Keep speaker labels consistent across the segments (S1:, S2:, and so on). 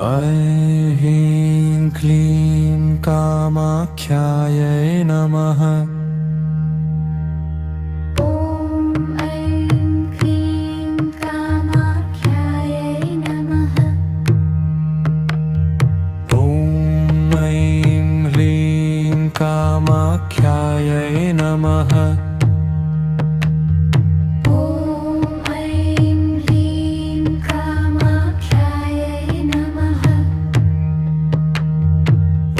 S1: ऐं क्लीं कामाख्यायै नमः। कामाख्यायै नमः।
S2: ॐ ऐं ह्रीं कामाख्यायै नमः।
S1: ॐ ऐं ह्रीं कामाख्यायै नमः।
S2: ॐ ऐं ह्रीं कामाख्यायै नमः।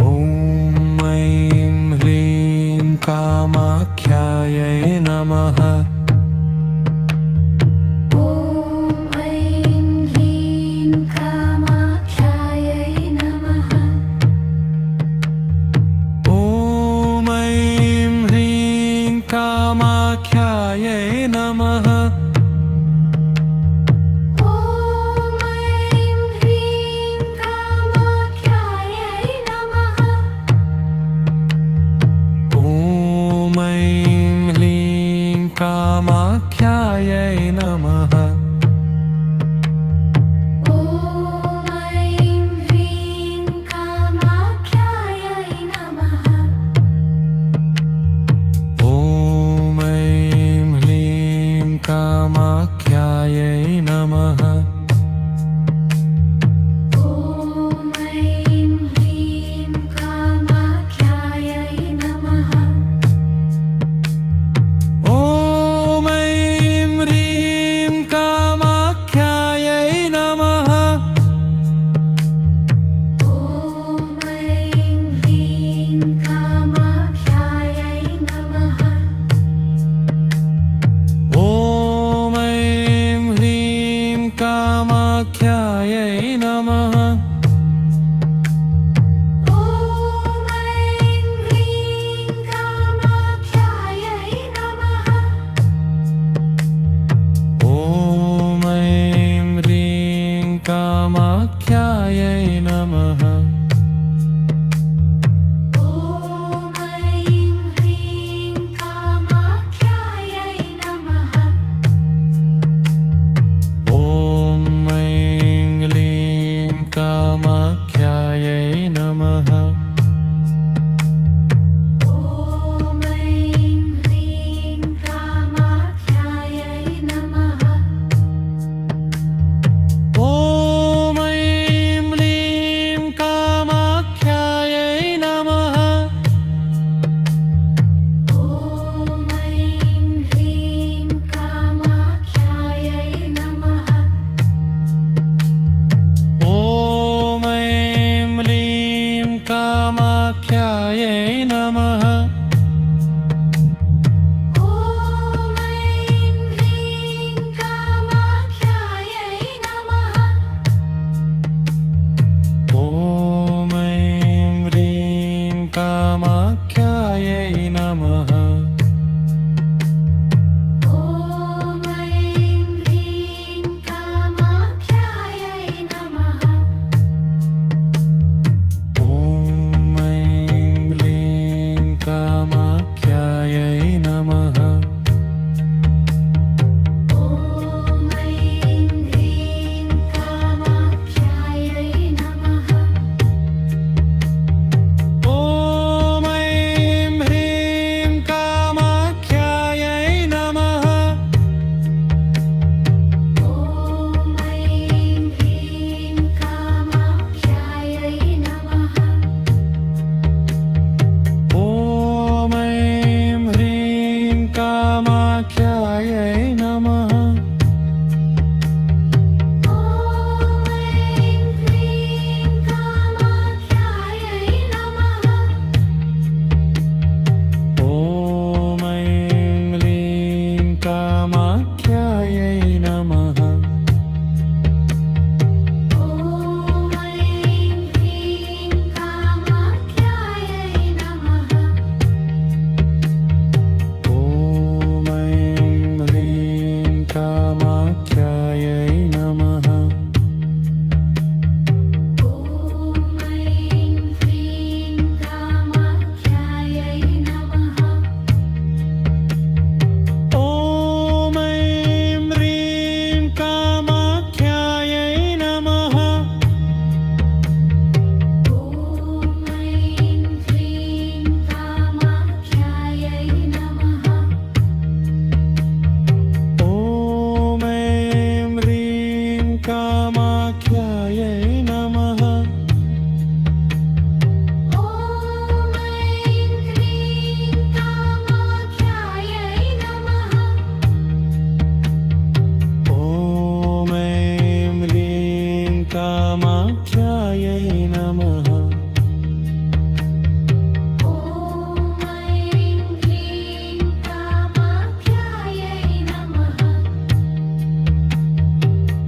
S1: ॐ ऐं ह्रीं कामाख्यायै नमः।
S2: ॐ ऐं ह्रीं कामाख्यायै नमः।
S1: ॐ ऐं ह्रीं कामाख्यायै नमः।
S2: ॐ ऐं ह्रीं कामाख्यायै नमः।
S1: ॐ ऐं ह्रीं कामाख्यायै नमः।
S2: ॐ ऐं ह्रीं कामाख्यायै नमः।
S1: ॐ ऐं ह्रीं कामाख्यायै नमः।
S2: ॐ ऐं ह्रीं कामाख्यायै नमः।
S1: ॐ ऐं ह्रीं कामाख्यायै नमः।
S2: ॐ ऐं ह्रीं कामाख्यायै नमः।
S1: ॐ ऐं ह्रीं कामाख्यायै नमः।
S2: ॐ ऐं ह्रीं कामाख्यायै नमः।
S1: ॐ ऐं ह्रीं कामाख्यायै नमः।